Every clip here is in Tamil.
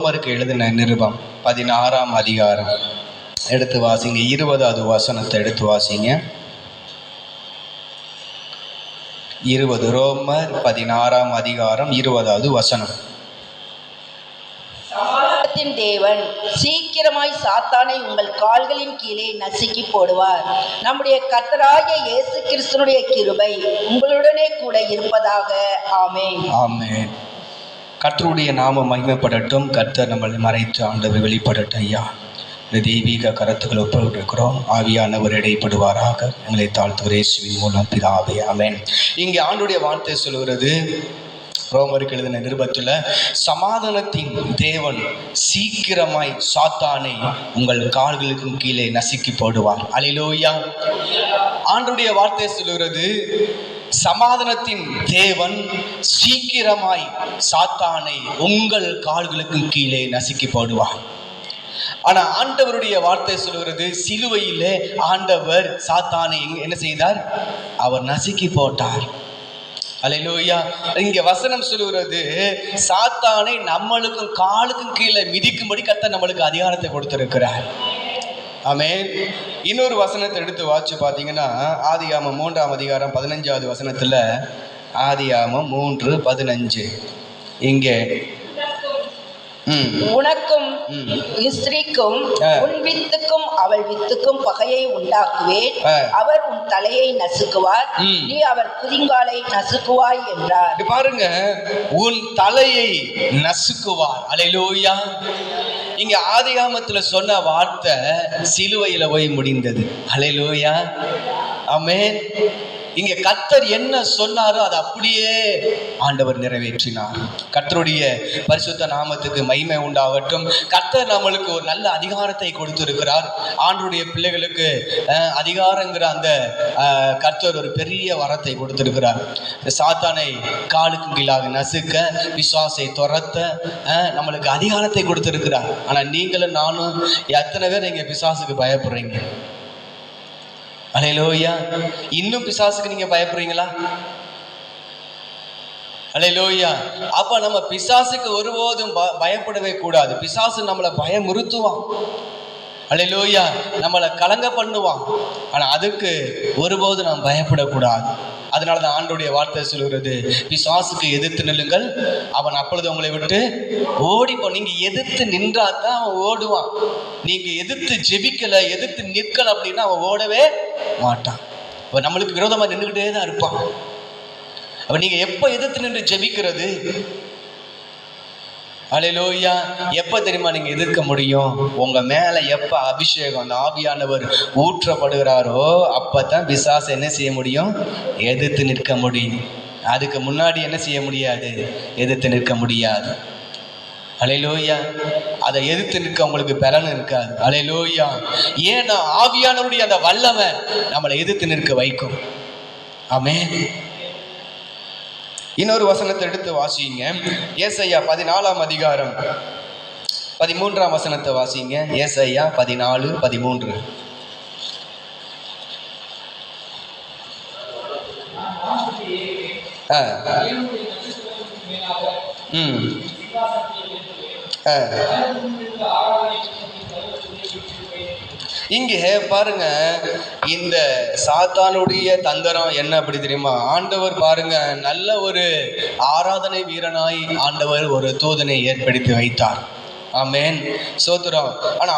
ரோமருக்கு எழுதின நிருபம் 16ஆம் அதிகாரம் எடுத்து வாசிங்க. 20வது வசனத்தை எடுத்து வாசிங்க. 20 ரோமர் 16ஆம் அதிகாரம் 20வது வசனம். சமாதானத்தின் தேவன் சீக்கிரமாய் சாத்தானை உங்கள் கால்களின் கீழே நசுக்கி போடுவார். நம்முடைய கர்த்தராகிய இயேசு கிறிஸ்துவினுடைய கிருபை உங்களுடனே கூட இருப்பதாக. ஆமென். ஆமென். கர்த்தருடைய நாமம் மகிமைப்படட்டும். கர்த்தர் நம்மளை மறைத்து ஆண்டவர் வெளிப்படட்டும். ஐயா, இந்த தெய்வீக கருத்துக்களை ஒப்புக்கொண்டிருக்கிறோம். ஆவியானவர் இடைப்படுவாராக. எங்களை தாழ்த்துகிற இயேசுவின் மூலம் பிதாவே. ஆமென். இங்கே ஆண்டுடைய வார்த்தை சொல்கிறது, ரோமருக்கு எழுதின நிருபத்தில், சமாதானத்தின் தேவன் சீக்கிரமாய் சாத்தானை உங்கள் கால்களுக்கும் கீழே நசுக்கி போடுவார். அல்லேலூயா. ஆண்டுடைய வார்த்தை சொல்கிறது, சமாதானத்தின் தேவன் சீக்கிரமாய் சாத்தானை உங்கள் கால்களுக்கும் கீழே நசுக்கி போடுவார். ஆனா ஆண்டவருடைய வார்த்தை சொல்கிறது, சிலுவையிலே ஆண்டவர் சாத்தானை என்ன செய்தார்? அவர் நசுக்கி போட்டார். அல்லேலூயா. இங்க வசனம் சொல்லுகிறது, சாத்தானை நம்மளுக்கும் காலுக்கும் கீழே மிதிக்கும்படி கர்த்தர் நம்மளுக்கு அதிகாரத்தை கொடுத்திருக்கிறார். ஆமென். இன்னொரு வசனத்தை எடுத்து வாசிச்சு பார்த்தீங்கன்னா, ஆதியாகமம் 3ஆம் அதிகாரம் 15வது வசனத்துல, ஆதியாகமம் 3:15, இங்கே உனக்கும் ஸ்திரீக்கும் உன் வித்துக்கும் அவள் வித்துக்கும் பகையை உண்டாக்குவேன். அவர் உன் தலையை நசுக்குவார், நீ அவர் குதிங்காலை நசுக்குவாய் என்றார். பாருங்க, உன் தலையை நசுக்குவார். அல்லேலூயா. இங்க ஆதியாகமத்துல சொன்ன வார்த்தை சிலுவையில போய் முடிந்தது. அல்லேலூயா. ஆமென். இங்க கர்த்தர் என்ன சொன்னாரோ அதை அப்படியே ஆண்டவர் நிறைவேற்றினார். கர்த்தருடைய பரிசுத்த நாமத்துக்கு மகிமை உண்டாகட்டும். கர்த்தர் நம்மளுக்கு ஒரு நல்ல அதிகாரத்தை கொடுத்திருக்கிறார். ஆண்டவருடைய பிள்ளைகளுக்கு அதிகாரங்கிற அந்த கர்த்தர் ஒரு பெரிய வரத்தை கொடுத்திருக்கிறார். சாத்தானை காலுக்கு கீழாக நசுக்க, பிசாசை துரத்த நம்மளுக்கு அதிகாரத்தை கொடுத்திருக்கிறார். ஆனா நீங்களும் நானும் எத்தனை பேர் நீங்க பிசாசுக்கு பயப்படுறீங்க? அல்லேலூயா. இன்னும் பிசாசுக்கு நீங்க பயப்படுறீங்களா? அல்லேலூயா. அப்ப நம்ம பிசாசுக்கு ஒருபோதும் பயப்படவே கூடாது. பிசாசு நம்மளை பயமுறுத்துவான். அல்லேலூயா. நம்மளை கலங்க பண்ணுவான். ஆனா அதுக்கு ஒருபோதும் நாம் பயப்படக்கூடாது. அதனாலதான் ஆண்டவருடைய வார்த்தை சொல்கிறது, பிசாசுக்கு எதிர்த்து நில்லுங்கள், அவன் அப்பொழுது உங்களை விட்டு ஓடிப்போ. நீங்க எதிர்த்து நின்றாதான் அவன் ஓடுவான். நீங்க எதிர்த்து ஜெபிக்கல, எதிர்த்து நிற்கல அப்படின்னா அவன் ஓடவே மாட்டான். அவன் நம்மளுக்கு விரோதமா நின்றுகிட்டே தான் இருப்பான். அப்ப நீங்க எப்ப எதிர்த்து நின்று ஜெபிக்கிறது? அல்லேலூயா. எப்ப தெரியுமா நீங்க எதிர்க்க முடியும்? உங்க மேல எப்ப அபிஷேகம், அந்த ஆவியானவர் ஊற்றப்படுகிறாரோ அப்பதான் பிசாசு என்ன செய்ய முடியும்? எதிர்த்து நிற்க முடியும். அதுக்கு முன்னாடி என்ன செய்ய முடியாது? எதிர்த்து நிற்க முடியாது. அல்லேலூயா. அதை எதிர்த்து நிற்க உங்களுக்கு பலன் இருக்காது. அல்லேலூயா. ஏன்னா ஆவியானவருடைய அந்த வல்லமை நம்மளை எதிர்த்து நிற்க வைக்கும். ஆமென். இன்னொரு வசனத்தை எடுத்து வாசிங்க. ஏசாயா 14ஆம் அதிகாரம் 13ஆம் வசனத்தை வாசிங்க. ஏசாயா 14:13. இங்கே பாருங்க, இந்த சாத்தானுடைய தந்திரம் என்ன அப்படி தெரியுமா? ஆண்டவர் பாருங்க, நல்ல ஒரு ஆராதனை வீரனாய் ஆண்டவர் ஒரு தூதனை ஏற்படுத்தி வைத்தார். ஆமென். சோத்திரம். ஆனா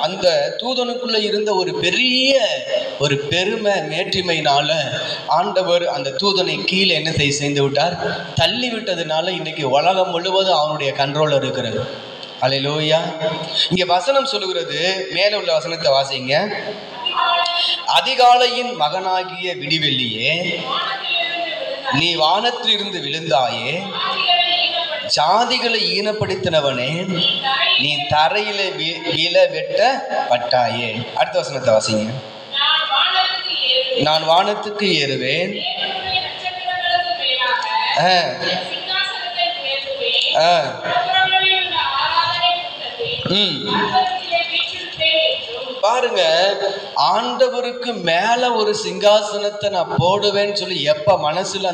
அந்த தூதனுக்குள்ள இருந்த ஒரு பெரிய ஒரு பெருமை மேட்டிமையினால ஆண்டவர் அந்த தூதனை கீழே என்ன செய்து விட்டார்? தள்ளி விட்டதுனால இன்னைக்கு உலகம் முழுவதும் அவனுடைய கண்ட்ரோல் இருக்கிறது. அல்லேலூயா. இங்க வசனம் சொல்லுகிறது, மேல உள்ள வசனத்தை வாசிங்க. அதிகாலையின் மகனாகிய விடிவெள்ளியே, நீ வானத்திலிருந்து விழுந்தாயே, ஜாதிகளை ஈனப்படுத்தினவனே, நீ தரையில வீழ வெட்டப்பட்டாயே. அடுத்த வசனத்தை வாசிங்க. நான் வானத்துக்கு ஏறுவேன், பாருங்க, ஆண்டவருக்கு மேல ஒரு சிங்காசனத்தை நான் போடுவேன்னு சொல்லி எப்ப மனசுல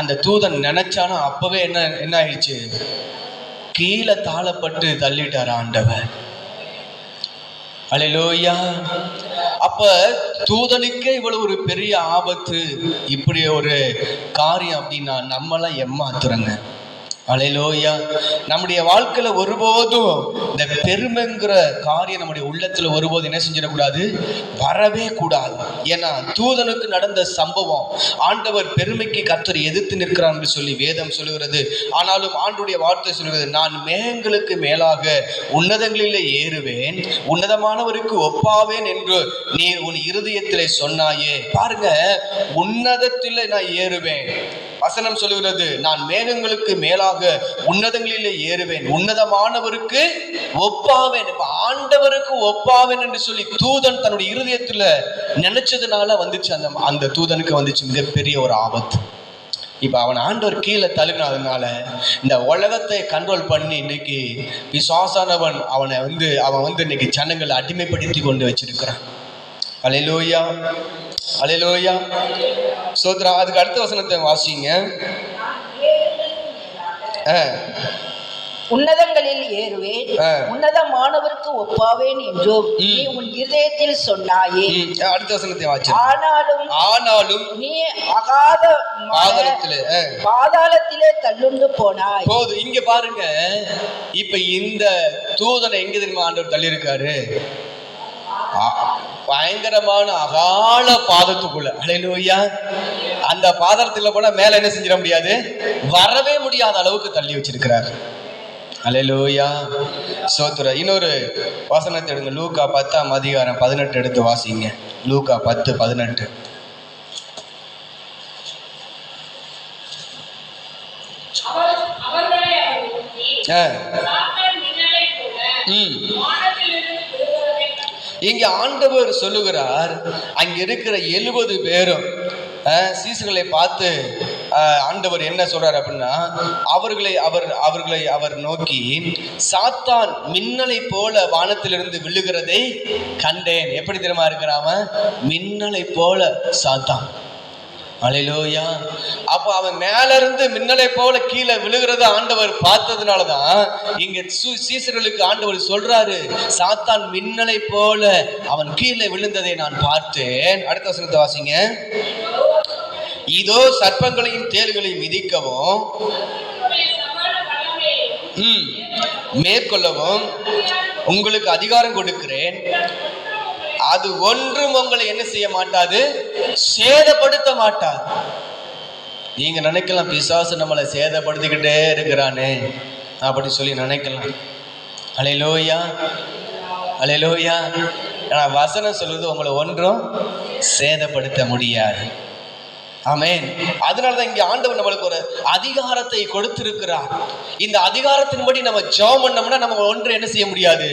அந்த தூதன் நினைச்சானோ அப்பவே என்ன ஆயிடுச்சு? கீழே தாளப்பட்டு தள்ளிட்டார் ஆண்டவர். அல்லேலூயா. அப்ப தூதனுக்கே இவ்வளவு ஒரு பெரிய ஆபத்து, இப்படி ஒரு காரியம் அப்படின்னா நம்மளாம் ஏமாத்துறங்க. அல்லேலூயா. நம்முடைய வாழ்க்கையில ஒருபோதும் இந்த பெருமைங்கிற காரியம் நம்முடைய உள்ளத்துல ஒருபோதும் என்ன செஞ்சிடக்கூடாது, வரவே கூடாது. ஏன்னா தூதனுக்கு நடந்த சம்பவம், ஆண்டவர் பெருமைக்கு கர்த்தர் எதிர்த்து நிற்கிறார் என்று சொல்லி வேதம் சொல்லுகிறது. ஆனாலும் ஆண்டுடைய வார்த்தை சொல்லுகிறது, நான் மேகங்களுக்கு மேலாக உன்னதங்களிலே ஏறுவேன், உன்னதமானவருக்கு ஒப்பாவேன் என்று நீ உன் இருதயத்திலே சொன்னாயே. பாருங்க, உன்னதத்திலே நான் ஏறுவேன். வசனம் சொல்லுகிறது, நான் மேகங்களுக்கு மேலாக உன்னதங்களிலே ஏறுவேன், உன்னதமானவருக்கு ஒப்பாவேன். இப்ப ஆண்டவருக்கு ஒப்பாவேன் என்று சொல்லி தூதன் தன்னுடைய இருதயத்துல நினைச்சதுனால வந்துச்சு, அந்த தூதனுக்கு வந்துச்சு மிகப்பெரிய ஒரு ஆபத்து. இப்ப அவன் ஆண்டவர் கீழே தள்ளினதுனால இந்த உலகத்தை கண்ட்ரோல் பண்ணி இன்னைக்கு பிசாசானவன் அவன் வந்து இன்னைக்கு ஜனங்களை அடிமைப்படுத்தி கொண்டு வச்சிருக்கிறான். அல்லேலூயா, அல்லேலூயா, சோத்ரா. அதுக்கு அடுத்த வசனத்தை வாசிங்க. உன்னதங்களில் ஏறுவேன், உன்னதமானவருக்கு ஒப்பாவேன் என்றும் நீ உன் இதயத்தில் சொன்னாயே. அடுத்த வசனத்தை வாசி. ஆனாலும் நீ அகாத பாதாளத்திலே தள்ளுண்டு போனாய். போது. இங்க பாருங்க, இப்ப இந்த தூதனை எங்க தெரியுமா ஆண்டவர் தள்ளி இருக்காரு? பயங்கரமான அகால பாதத்துக்குள்ள. அல்லேலூயா. அந்த பாதத்துல போனா மேல என்ன செஞ்சிட முடியாது, வரவே முடியாத அளவுக்கு தள்ளி வச்சிருக்கிறார். அல்லேலூயா, சோத்ர. இன்னொரு வசனத்தை எடுங்க, லூக்கா 10:18 எடுத்து வாசிங்க. லூக்கா 10:18. இங்க ஆண்டவர் சொல்லுகிறார், அங்க இருக்கிற 70 பேரும் சீசர்களை பார்த்து ஆண்டவர் என்ன சொல்றார் அப்படின்னா, அவர்களை நோக்கி, சாத்தான் மின்னலை போல வானத்திலிருந்து விழுகிறதை கண்டேன். எப்படி தெரியுமா இருக்கிறான்? மின்னலை போல சாத்தான். அல்லேலூயா. அப்ப அவன் மேல இருந்து மின்னலை போல கீழே விழுகிறத ஆண்டவர் பார்த்ததுனாலதான் இங்க சீசர்களுக்கு ஆண்டவர் சொல்றாரு, சாத்தான் மின்னலை போல அவன் கீழே விழுந்ததை நான் பார்த்தேன். அடுத்த வசனத்தை வாசிங்க. இதோ சர்ப்பங்களையும் தேள்களையும் மிதிக்கவும் மேற்கொள்ளவும் உங்களுக்கு அதிகாரம் கொடுக்கிறேன், அது ஒன்றும் உங்களை என்ன செய்ய மாட்டாது, சேதப்படுத்த மாட்டாது. நீங்க நினைக்கலாம், பிசாசு நம்மளை சேதப்படுத்திக்கிட்டே இருக்கிறானே அப்படி சொல்லி நினைக்கலாம். அல்லேலூயா, அல்லேலூயா. வசனம் சொல்லுது, உங்களை ஒன்றும் சேதப்படுத்த முடியாது. ஆமென். அதனாலதான் இங்க ஆண்டவர் நம்மளுக்கு ஒரு அதிகாரத்தை கொடுத்திருக்கிறார். இந்த அதிகாரத்தின்படி நம்ம ஜெபம் பண்ணோம்னா நம்ம ஒன்று என்ன செய்ய முடியாது,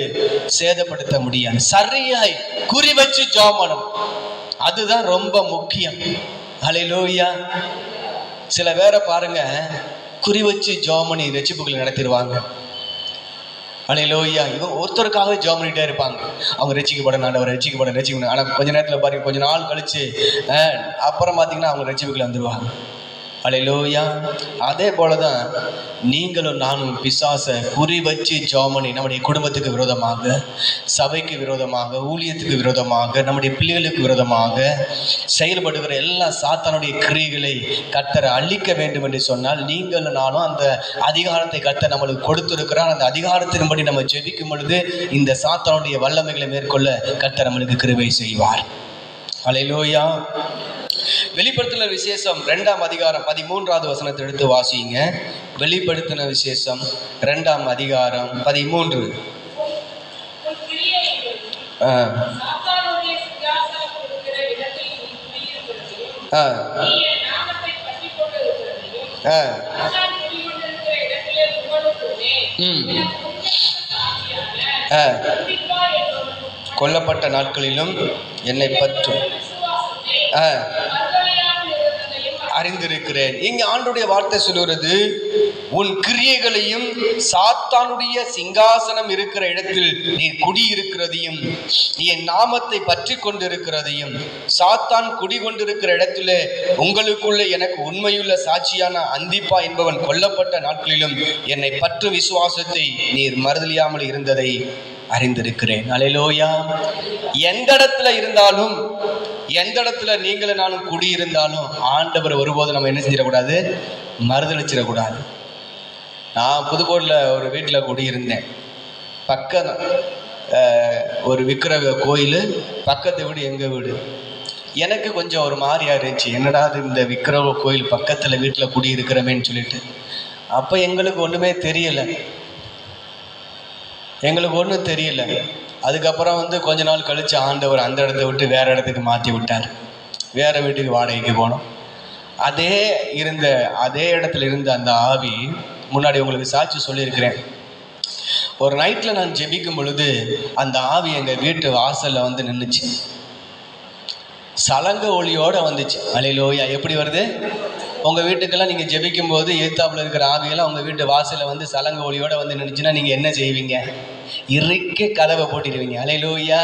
சேதப்படுத்த முடியாது. சரியாய் குறி வச்சு ஜெபம் பண்ணணும், அதுதான் ரொம்ப முக்கியம். அல்லேலூயா. சில பேரை பாருங்க, குறி வச்சு ஜெபம் பண்ணி ரட்சிப்புகளை நடத்திடுவாங்க. அல்லேலூயா. இவங்க ஒருத்தருக்காகவே ஜெபம் பண்ணிட்டே இருப்பாங்க, அவங்க ரட்சிக்கப்படணும், ஆண்டவர் ரட்சிக்கப்படணும். ஆனால் கொஞ்ச நேரத்தில் பாருங்க, கொஞ்ச நாள் கழிச்சு அப்புறம் பார்த்தீங்கன்னா அவங்க ரட்சிப்புக்குள்ள வந்துடுவாங்க. அல்லேலூயா. அதே போலதான் நீங்களும் நானும் பிசாசை குறி வச்சு ஜெபம் பண்ணி நம்முடைய குடும்பத்துக்கு விரோதமாக, சபைக்கு விரோதமாக, ஊழியத்துக்கு விரோதமாக, நம்முடைய பிள்ளைகளுக்கு விரோதமாக செயல்படுகிற எல்லா சாத்தானுடைய கிரியைகளை கர்த்தர் அழிக்க வேண்டும் என்று சொன்னால், நீங்களும் நானும் அந்த அதிகாரத்தை கர்த்தர் நம்மளுக்கு கொடுத்திருக்கிறார். அந்த அதிகாரத்தின்படி நம்ம ஜெபிக்கும் பொழுது இந்த சாத்தானுடைய வல்லமைகளை மேற்கொள்ள கர்த்தர் நம்மளுக்கு கிருபை செய்வார். அல்லேலூயா. வெளிப்படுத்தின விசேஷம் 2ஆம் அதிகாரம் 13வது வசனத்தை எடுத்து வாசிங்க. வெளிப்படுத்தின விசேஷம் 2ஆம் அதிகாரம் 13. கொல்லப்பட்ட நாட்களிலும் என்னை பற்றும் அறிந்திருக்கிறேன். இங்க ஆண்டுடைய வார்த்தை சொல்லுகிறது, உன் கிரியைகளையும் சாத்தானுடைய சிங்காசனம் இருக்கிற இடத்தில் நீ குடியிருக்கிறதையும் என் நாமத்தை பற்றி கொண்டிருக்கிறதையும் சாத்தான் குடிகொண்டிருக்கிற இடத்துல உங்களுக்குள்ள எனக்கு உண்மையுள்ள சாட்சியான அந்திப்பா என்பவன் கொல்லப்பட்ட நாட்களிலும் என்னை பற்று விசுவாசத்தை நீர் மறுதலியாமல் இருந்ததை அறிந்திருக்கிறேன். அல்லேலூயா. எந்த இடத்துல இருந்தாலும், எந்த இடத்துல நீங்களும் நானும் குடியிருந்தாலும் ஆண்டவர் ஒருபோது நம்ம என்ன செஞ்சிடக்கூடாது, மறுதளிச்சிடக்கூடாது. நான் புதுக்கோட்டையில் ஒரு வீட்டில் குடியிருந்தேன். பக்கம் ஒரு விக்கிரக கோயில், பக்கத்து வீடு எங்கள் வீடு. எனக்கு கொஞ்சம் ஒரு மாதிரியா இருந்துச்சு, என்னடா அது இந்த விக்கிரக கோயில் பக்கத்தில் வீட்டில் குடியிருக்கிறமேன்னு சொல்லிட்டு. அப்போ எங்களுக்கு ஒன்றுமே தெரியலை, எங்களுக்கு ஒன்றும் தெரியல. அதுக்கப்புறம் கொஞ்ச நாள் கழித்து ஆண்டவர் அந்த இடத்த விட்டு வேறு இடத்துக்கு மாற்றி விட்டார். வேறு வீட்டுக்கு வாடகைக்கு போனோம். அதே இடத்துல இருந்த அந்த ஆவி, முன்னாடி உங்களுக்கு சாட்சி சொல்லியிருக்கிறேன், ஒரு நைட்டில் நான் ஜெபிக்கும் பொழுது அந்த ஆவி எங்கள் வீட்டு வாசலில் நின்றுச்சு. சலங்க ஒளியோடு வந்துச்சு. அல்லேலூயா. எப்படி வருது? உங்கள் வீட்டுக்கெல்லாம் நீங்கள் ஜெபிக்கும் போது எதிர்த்தாப்புல இருக்கிற ஆவியெல்லாம் உங்கள் வீட்டு வாசலில் சலங்க ஒளியோடு நின்றுச்சுன்னா நீங்கள் என்ன செய்வீங்க? இறுக்க கதவை போட்டிடுவீங்க. அல்லேலூயா.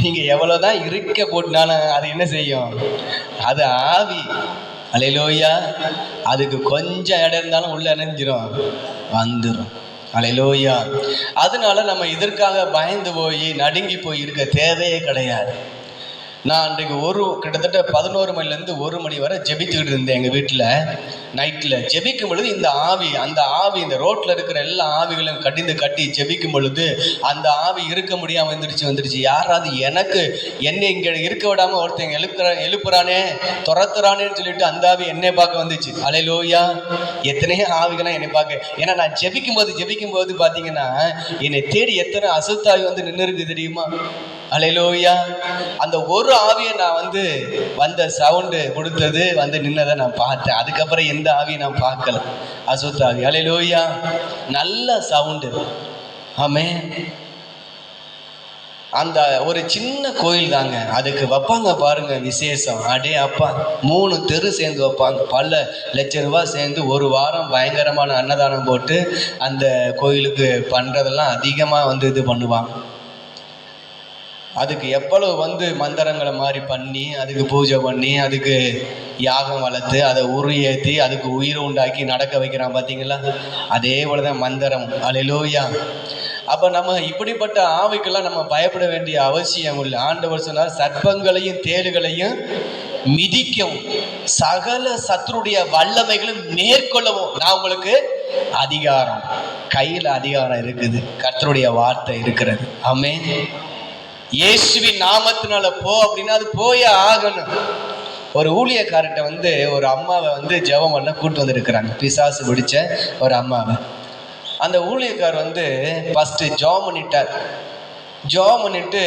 நீங்கள் எவ்வளோதான் இறுக்க போட்டினாலும் அது என்ன செய்யும்? அது ஆவி. அல்லேலூயா. அதுக்கு கொஞ்சம் இடம் இருந்தாலும் உள்ள இணைஞ்சிரும், வந்துடும். அல்லேலூயா. அதனால நம்ம இதற்காக பயந்து போய் நடுங்கி போய் இருக்க தேவையே கிடையாது. நான் அன்றைக்கு கிட்டத்தட்ட 11 மணிலேருந்து 1 மணி வரை ஜெபித்துக்கிட்டு இருந்தேன் எங்கள் வீட்டில். நைட்டில் ஜெபிக்கும் பொழுது அந்த ஆவி இந்த ரோட்டில் இருக்கிற எல்லா ஆவிகளையும் கட்டி ஜெபிக்கும் பொழுது அந்த ஆவி இருக்க முடியாமல் வந்துடுச்சு. யாராவது என்னை இங்கே இருக்க விடாமல் ஒருத்தங்க எழுப்புறானே துரத்துறானேன்னு சொல்லிட்டு அந்த ஆவி என்னை பார்க்க வந்துச்சு. அல்லேலூயா. எத்தனையோ ஆவிகளாம் என்னை பார்க்க, ஏன்னா நான் ஜெபிக்கும் போது பார்த்தீங்கன்னா என்னை தேடி எத்தனை அசுத்தாவி நின்று இருக்கு தெரியுமா? அல்லேலூயா. அந்த ஒரு ஆவியை நான் வந்த சவுண்டு கொடுத்தது நின்னதை நான் பார்த்தேன். அதுக்கப்புறம் எந்த ஆவியை நான் பார்க்கல, அசுத்தாவி. அல்லேலூயா. நல்ல சவுண்டு. ஆமென். அந்த ஒரு சின்ன கோயில் தாங்க, அதுக்கு வைப்பாங்க பாருங்க விசேஷம். அடே அப்பா, 3 தெரு சேர்ந்து வைப்பாங்க. பல லட்சம் ரூபாய் சேர்ந்து ஒரு வாரம் பயங்கரமான அன்னதானம் போட்டு அந்த கோயிலுக்கு பண்ணுறதெல்லாம் அதிகமாக இது பண்ணுவாங்க. அதுக்கு எவ்வளவு மந்திரங்களை மாதிரி பண்ணி, அதுக்கு பூஜை பண்ணி, அதுக்கு யாகம் வளர்த்து, அதை உருஏற்றி, அதுக்கு உயிர் உண்டாக்கி நடக்க வைக்கிறான் பார்த்தீங்களா? அதே போல தான் மந்திரம். அல்லேலூயா. அப்போ நம்ம இப்படிப்பட்ட ஆவிக்கெல்லாம் நம்ம பயப்பட வேண்டிய அவசியம் இல்லை. ஆண்டவர் சொன்னார், சர்ப்பங்களையும் தேளுகளையும் மிதிக்கவும் சகல சத்துருடைய வல்லமைகளும் மேற்கொள்ளவும் நான் உங்களுக்கு அதிகாரம், கையில் அதிகாரம் இருக்குது. கர்த்தருடைய வார்த்தை இருக்கிறது. ஆமென். இயேசுவின் நாமத்தினால போ அப்படின்னா அது போயே ஆகணும். ஒரு ஊழியக்காரர்கிட்ட ஒரு அம்மாவை ஜெபம் பண்ண கூட்டு வந்திருக்கிறாங்க, பிசாசு பிடிச்ச ஒரு அம்மாவை. அந்த ஊழியக்கார் ஃபஸ்ட்டு ஜெபம் பண்ணிட்டார். ஜெபம் பண்ணிட்டு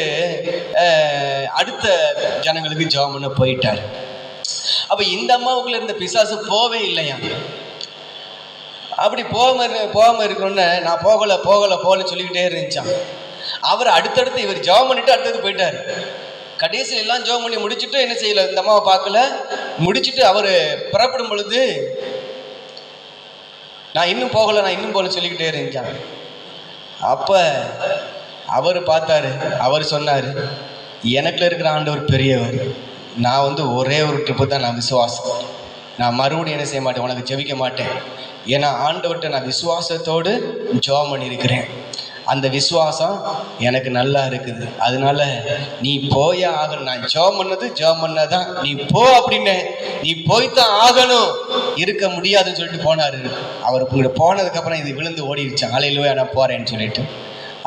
அடுத்த ஜனங்களுக்கு ஜெபம் பண்ண போயிட்டார். அப்போ இந்த அம்மாவுக்குள்ள இருந்த பிசாசு போவே இல்லையா. அப்படி போகாம இருக்கணும்னு நான் போகல சொல்லிக்கிட்டே இருந்துச்சான். அவர் அடுத்தடுத்து இவர் ஜெபம் பண்ணிட்டு அடுத்தது போயிட்டார். கடைசியில் எல்லாம் ஜெபம் பண்ணி முடிச்சுட்டு என்ன செய்யல, இந்த அம்மாவை பார்க்கல. முடிச்சுட்டு அவர் புறப்படும் பொழுது நான் இன்னும் போகல சொல்லிக்கிட்டே இருந்துச்சான். அப்போ அவர் பார்த்தாரு. அவர் சொன்னார், எனக்குள்ள இருக்கிற ஆண்டவர் பெரியவர். நான் ஒரே ஒரு ட்ரிப்பு தான் நான் விசுவாசம். நான் மறுபடியும் என்ன செய்ய மாட்டேன், உனக்கு ஜெபிக்க மாட்டேன். ஏன்னா ஆண்டவர்கிட்ட நான் விசுவாசத்தோடு ஜெபம் பண்ணியிருக்கிறேன். அந்த விசுவாசம் எனக்கு நல்லா இருக்குது. அதனால நீ போயே ஆகணும். நான் ஜெபம் பண்ணதான் நீ போ அப்படின்னு, நீ போய்தான் ஆகணும், இருக்க முடியாதுன்னு சொல்லிட்டு போனாரு. அவர் இங்கிட்ட போனதுக்கப்புறம் இது விழுந்து ஓடிடுச்சான். அல்லேலூயா, நான் போறேன்னு சொல்லிட்டு.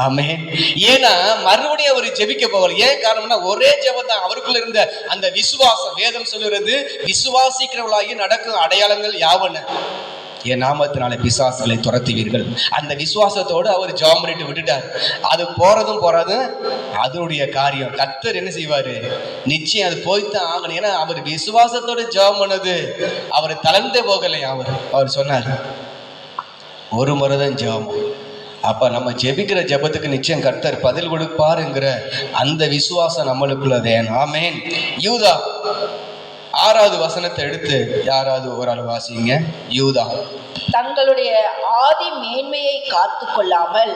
ஆமென். ஏன்னா மறுபடியும் அவர் ஜெபிக்க போகல. ஏன் காரணம்னா ஒரே ஜெபம் தான். அவருக்குள்ள இருந்த அந்த விசுவாசம். வேதம் சொல்லுறது, விசுவாசிக்கிறவர்களாகி நடக்கும் அடையாளங்கள் யாவன, என் நாமத்தினால பிசாசுகளை துரத்துவீர்கள். அந்த விசுவாசத்தோடு அவர் ஜெபம் பண்ணிட்டு விட்டுட்டார். அது போறதும் அதனுடைய காரியம். கர்த்தர் என்ன செய்வாரு, நிச்சயம் அது போய்த்தான் ஆகணும். ஏன்னா அவர் விசுவாசத்தோடு ஜெபம் பண்ணது, அவர் தளர்ந்தே போகலையா. அவர் சொன்னார், ஒரு முறைதான் ஜெபம். அப்ப நம்ம ஜெபிக்கிற ஜெபத்துக்கு நிச்சயம் கர்த்தர் பதில் கொடுப்பாருங்கிற அந்த விசுவாசம் நம்மளுக்குள்ள வேணும். ஆமென். யூதா 6வது வசனத்தை எடுத்து யாராவது ஒரு ஆள் வாசிங்க. யூதா தங்களுடைய ஆதி மேன்மையை காத்து கொள்ளாமல்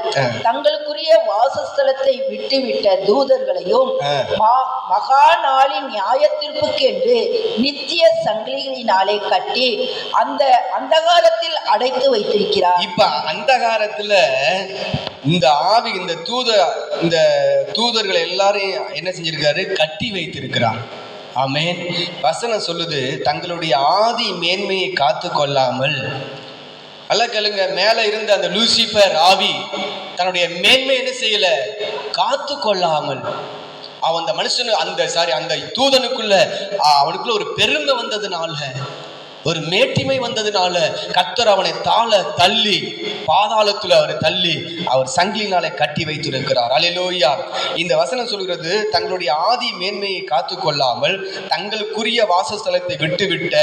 தங்களுக்குரிய வாசஸ்தலத்தை விட்டுவிட்ட தூதர்களையும் மகா நாளின் நியாயத்தீர்ப்புக்கென்று நித்திய சங்கிலிகளினாலே கட்டி அந்த அந்தகாரத்தில் அடைத்து வைத்திருக்கிறார். இப்ப அந்தகாரத்துல இந்த ஆவி இந்த தூதர்கள் எல்லாரையும் என்ன செஞ்சிருக்காரு? கட்டி வைத்திருக்கிறார். ஆமென். வசனம் சொல்லுது, தங்களுடைய ஆதி மேன்மையை காத்து கொள்ளாமல். அல்ல கேளுங்க, மேல இருந்த அந்த லூசிபர் ஆவி தன்னுடைய மேன்மை என்ன செய்யல? காத்து கொள்ளாமல். அவன் அந்த மனுஷனு அந்த தூதனுக்குள்ள அவனுக்குள்ள ஒரு பெருமை வந்ததுனால, ஒரு மேட்டிமை வந்ததுனால கர்த்தர் அவனை தள்ளி பாதாளத்துல அவரை தள்ளி அவர் சங்கிலினாலே கட்டி வைத்திருக்கிறார். அல்லேலூயா. இந்த வசனம் சொல்கிறது, தங்களுடைய ஆதி மேன்மையை காத்து கொள்ளாமல் தங்களுக்குரிய வாசஸ்தலத்தை விட்டுவிட்ட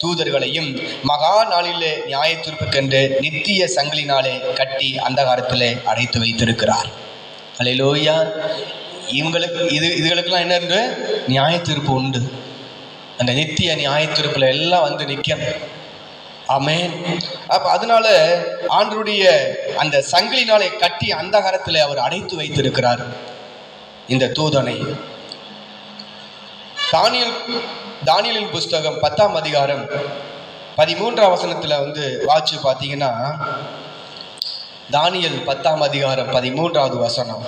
தூதர்களையும் மகா நாளிலே நியாய தீர்ப்புக்கென்று நித்திய சங்கிலினாலே கட்டி அந்தகாரத்திலே அடைத்து வைத்திருக்கிறார். அல்லேலூயா. இதுகளுக்கெல்லாம் என்ன இருக்கு? நியாய தீர்ப்பு உண்டு. அந்த நித்திய நியாய தீர்ப்புல எல்லாம் வந்து நிற்கணும். ஆமென். அப்ப அதனால ஆண்டவருடைய அந்த சங்கிலினாலே கட்டி அந்தகாரத்தில் அவர் அடைத்து வைத்திருக்கிறார் இந்த தூதனை. தானியேலின் புஸ்தகம் 10ஆம் அதிகாரம் 13ஆம் வசனத்துல வந்து வாட்சி பார்த்தீங்கன்னா, தானியேல் 10ஆம் அதிகாரம் 13வது வசனம்.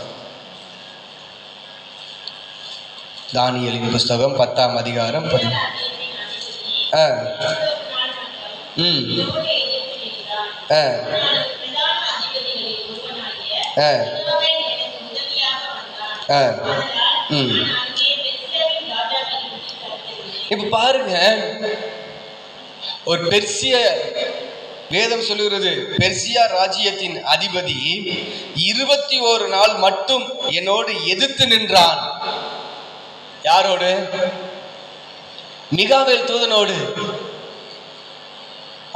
தானியேலின் புஸ்தகம் 10ஆம் அதிகாரம் இப்ப பாருங்க, ஒரு பெர்சிய வேதம் சொல்லுகிறது, பெர்சியா ராஜ்யத்தின் அதிபதி 21 நாள் மட்டும் என்னோடு எதிர்த்து நின்றான். யாரோடு? மிகாவேல் தூதனோடு.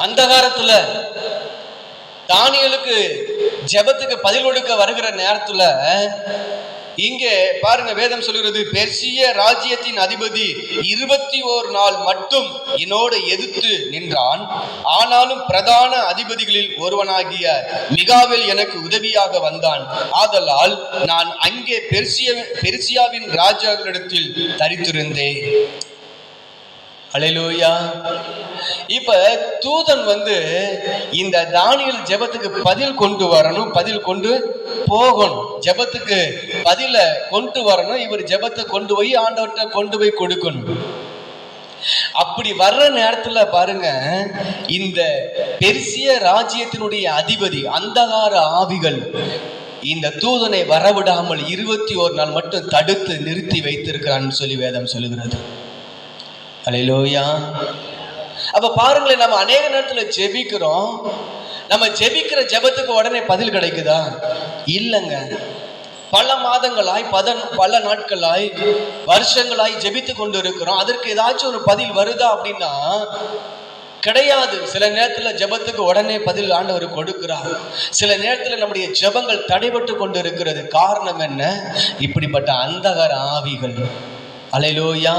அந்தகாரத்துல தானியேலுக்கு ஜெபத்துக்கு பதில் கொடுக்க வருகிற நேரத்துல இங்கே பாருங்க, வேதம் சொல்கிறது, பெர்சிய ராஜ்யத்தின் அதிபதி 21 நாள் மட்டும் என்னோடு எதிர்த்து நின்றான். ஆனாலும் பிரதான அதிபதிகளில் ஒருவனாகிய மிகாவேல் எனக்கு உதவியாக வந்தான். ஆதலால் நான் அங்கே பெர்சியாவின் ராஜாக்களிடத்தில் தரித்திருந்தேன். அல்லேலூயா. இப்ப தூதன் வந்து இந்த தானியேல் ஜெபத்துக்கு பதில் கொண்டு வரணும், பதில் கொண்டு போகணும். ஜெபத்துக்கு பதில கொண்டு வரணும். இவர் ஜெபத்தை கொண்டு போய் ஆண்டவர்கிட்ட கொண்டு போய் கொடுக்கணும். அப்படி வர்ற நேரத்துல பாருங்க, இந்த பெர்சிய ராஜ்யத்தினுடைய அதிபதி அந்தகார ஆவிகள் இந்த தூதனை வரவிடாமல் 21 நாள் மட்டும் தடுத்து நிறுத்தி வைத்திருக்கிறான்னு சொல்லி வேதம் சொல்லுகிறது. அல்லேலூயா. அப்ப பாருங்களேன், நம்ம அநேக நேரத்துல ஜெபிக்கிறோம். நம்ம ஜெபிக்கிற ஜெபத்துக்கு உடனே பதில் கிடைக்குதா? இல்லைங்க. பல மாதங்களாய் பல நாட்களாய் வருஷங்களாய் ஜெபித்து கொண்டு இருக்கிறோம். அதற்கு ஏதாச்சும் ஒரு பதில் வருதா அப்படின்னா கிடையாது. சில நேரத்துல ஜெபத்துக்கு உடனே பதில் ஆண்டவர் கொடுக்கிறார். சில நேரத்துல நம்முடைய ஜெபங்கள் தடைபட்டு கொண்டு இருக்கிறது. காரணம் என்ன? இப்படிப்பட்ட அந்தகார ஆவிகள். அல்லேலூயா.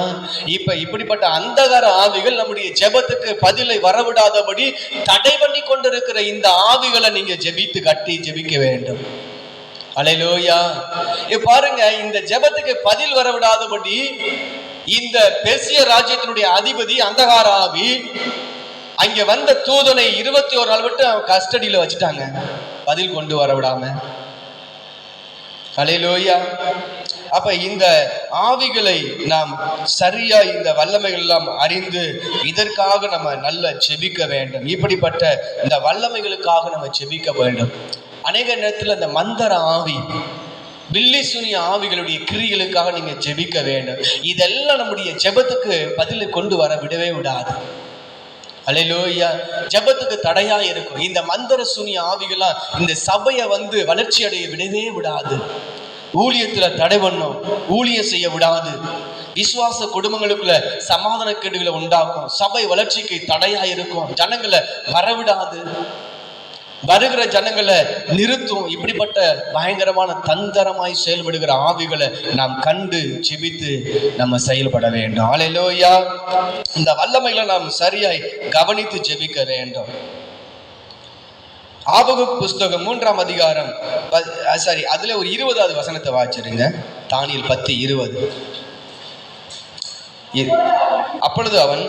இப்படிப்பட்ட அந்தகார ஆவிகள் நம்முடைய ஜெபத்துக்கு பதிலை வரவிடாதபடி தடை பண்ணி கொண்டிருக்கிற இந்த ஆவிகளை நீங்க ஜெபிக்க வேண்டும். அல்லேலூயா. பாருங்க, இந்த ஜெபத்துக்கு பதில் வரவிடாதபடி இந்த பெர்சிய ராஜ்யத்தினுடைய அதிபதி அந்தகார ஆவி அங்க வந்த தூதனை 21 நாள் விட்டு கஸ்டடியில வச்சுட்டாங்க, பதில் கொண்டு வர விடாம. அல்லேலூயா. அப்ப இந்த ஆவிகளை நாம் சரியா இந்த வல்லமைகள் எல்லாம் அறிந்து இதற்காக நம்ம நல்ல ஜெபிக்க வேண்டும். இப்படிப்பட்ட இந்த வல்லமைகளுக்காக நம்ம ஜெபிக்க வேண்டும். அநேக நேரத்தில் இந்த மந்தர ஆவி, பில்லி சுனி ஆவிகளுடைய கிரிகளுக்காக நீங்க ஜெபிக்க வேண்டும். இதெல்லாம் நம்முடைய ஜெபத்துக்கு பதிலை கொண்டு வர விடவே விடாது. அல்லேலூயா. ஜெபத்துக்கு தடையா இருக்கும். இந்த மந்தர சுனி ஆவிகளா இந்த சபையை வந்து வளர்ச்சி அடைய விடவே விடாது. ஊழியத்துல தடை பண்ணும், ஊழியம் செய்ய விடாது. விசுவாச குடும்பங்களுக்குள்ள சமாதான கேடுகளை உண்டாக்கும். சபை வளர்ச்சிக்கு தடையா இருக்கும். ஜனங்களை வரவிடாது, வருகிற ஜனங்களை நிறுத்தும். இப்படிப்பட்ட பயங்கரமான தந்திரமாய் செயல்படுகிற ஆவிகளை நாம் கண்டு ஜெபித்து நம்ம செயல்பட வேண்டும். அல்லேலூயா. இந்த வல்லமைகளை நாம் சரியாய் கவனித்து ஜெபிக்க வேண்டும். ஆபகுக் புஸ்தகம் 3ஆம் அதிகாரம் அதுல ஒரு 20வது வசனத்தை வாசிச்சிருங்க. தானியேல் 10:20. அப்பொழுது அவன்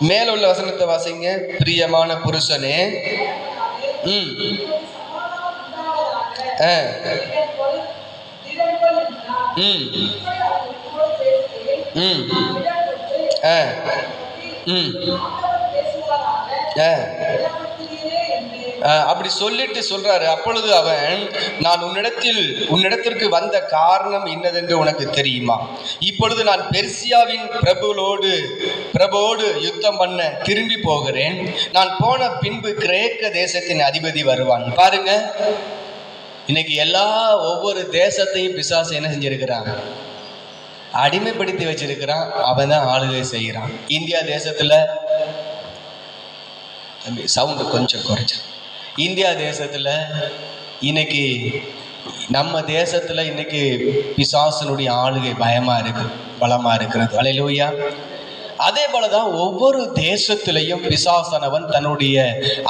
மேல உள்ள வசனத்தை வாசிங்க. பிரியமான புருஷனே, அப்படி சொல்லிட்டு சொல்றாரு. அப்பொழுது அவன், நான் உன்னிடத்திற்கு வந்த காரணம் இன்னதென்று உனக்கு தெரியுமா? இப்பொழுது நான் பெர்சியாவின் பிரபுவோடு யுத்தம் பண்ண திரும்பி போகிறேன். நான் போன பின்பு கிரேக்க தேசத்தின் அதிபதி வருவான். பாருங்க, இன்னைக்கு ஒவ்வொரு தேசத்தையும் பிசாசு என்ன செஞ்சிருக்கிறான்? அடிமைப்படுத்தி வச்சிருக்கிறான். அவன் தான் ஆளுகை செய்கிறான். இந்தியா தேசத்துல சவுண்டு கொஞ்சம் குறைச்சு. இந்தியா தேசத்துல இன்னைக்கு, நம்ம தேசத்துல இன்னைக்கு பிசாசனுடைய ஆளுகை பலமா இருக்கிறது. அல்லேலூயா. அதே போலதான் ஒவ்வொரு தேசத்திலையும் பிசாசானவன் தன்னுடைய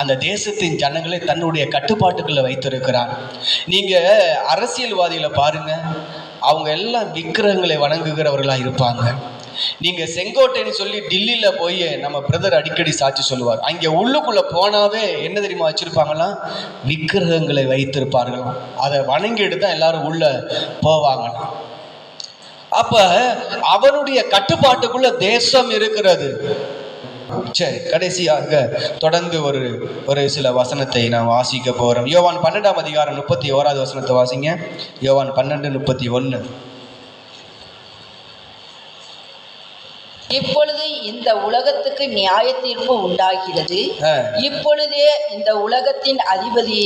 அந்த தேசத்தின் ஜனங்களை தன்னுடைய கட்டுப்பாட்டுக்குள்ள வைத்திருக்கிறான். நீங்க அரசியல்வாதிகளை பாருங்க, அவங்க எல்லாம் விக்கிரகங்களை வணங்குகிறவர்களா இருப்பாங்க. நீங்க செங்கோட்டைன்னு சொல்லி டில்லியில போய் நம்ம பிரதர் அடிக்கடி சாட்சி சொல்லுவார். அங்கே உள்ளுக்குள்ள போனாவே என்ன தெரியுமா வச்சிருப்பாங்களாம்? விக்கிரகங்களை வைத்திருப்பார்களாம். அதை வணங்கிட்டு தான் எல்லாரும் உள்ள போவாங்களாம். அப்ப அவனுடைய கட்டுப்பாட்டுக்குள்ள தேசம் இருக்கிறது. சரி, கடைசியாக தொடர்ந்து ஒரு சில வசனத்தை நான் வாசிக்க போறோம். யோவான் 12ஆம் அதிகாரம் 31வது வசனத்தை வாசிங்க. யோவான் 12:31. இப்பொழுது இந்த உலகத்துக்கு நியாய தீர்ப்பு உண்டாகிறது. இப்பொழுதே இந்த உலகத்தின் அதிபதி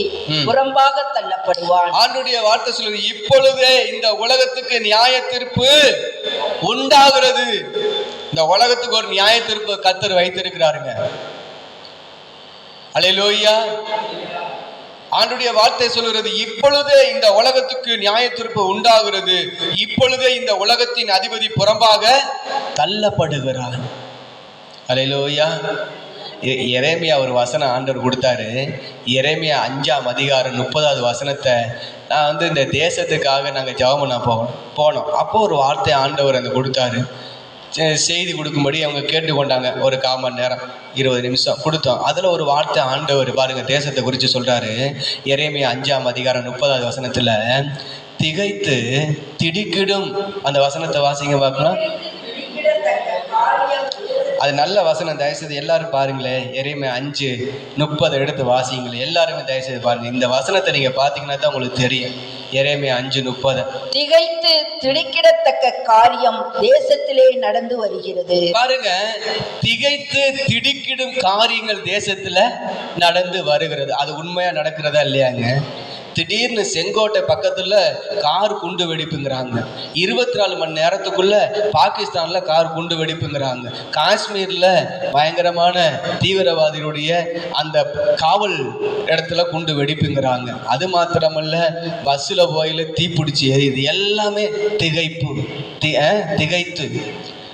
புறம்பாக தள்ளப்படுவான். ஆண்டுடைய வார்த்தை சொல்லுது, இப்பொழுதே இந்த உலகத்துக்கு நியாய தீர்ப்பு உண்டாகிறது. இந்த உலகத்துக்கு ஒரு நியாய தீர்ப்பு கர்த்தர் வைத்திருக்கிறாருங்க. அல்லேலூயா. ஆண்டுடைய வார்த்தை சொல்கிறது, இப்பொழுதே இந்த உலகத்துக்கு நியாய தீர்ப்பு உண்டாகிறது. இப்பொழுதே இந்த உலகத்தின் அதிபதி புறம்பாக தள்ளப்படுகிறார். அல்லேலூயா. எரேமியா ஒரு வசனம் ஆண்டவர் கொடுத்தாரு. எரேமியா 5ஆம் அதிகாரம் 30வது வசனத்தை நான் இந்த தேசத்துக்காக நாங்கள் ஜெபம் பண்ண போனோம். அப்போ ஒரு வார்த்தை ஆண்டவர் அந்த கொடுத்தாரு. செய்தி கொடுக்கும்படி அவங்க கேட்டுக்கொண்டாங்க. ஒரு 1/4 மணி நேரம் 20 நிமிஷம் கொடுத்தோம். அதில் ஒரு வார்த்தை ஆண்டவர் பாருங்க தேசத்தை குறித்து சொல்றாரு. எரேமியா 5ஆம் அதிகாரம் 30வது வசனத்துல திகைத்து திடுக்கிடும். அந்த வசனத்தை வாசிங்க பார்க்கலாம். அது நல்ல வசனம். தயவுசெய்து எல்லாரும் பாருங்களேன். எரேமியா 5:30 எடுத்து வாசிங்களேன். எல்லாருமே தயவுசெய்து பாருங்க. இந்த வசனத்தை நீங்க பாத்தீங்கன்னா தான் உங்களுக்கு தெரியும். எரேமியா 5:30. திகைத்து திடுக்கிடத்தக்க காரியம் தேசத்திலே நடந்து வருகிறது. பாருங்க, திகைத்து திடுக்கிடும் காரியங்கள் தேசத்துல நடந்து வருகிறது. அது உண்மையா நடக்கிறதா இல்லையாங்க? திடீர்னு செங்கோட்டை பக்கத்துல கார் குண்டு வெடிப்புங்கிறாங்க. 24 மணி நேரத்துக்குள்ள பாகிஸ்தான்ல கார் குண்டு வெடிப்புங்கிறாங்க. காஷ்மீர்ல பயங்கரமான தீவிரவாதிகளுடைய அந்த காவல் இடத்துல குண்டு வெடிப்புங்கிறாங்க. அது மாத்திரமல்ல, பஸ்ஸுல போயில தீப்பிடிச்சு எரியுது. எல்லாமே திகைத்து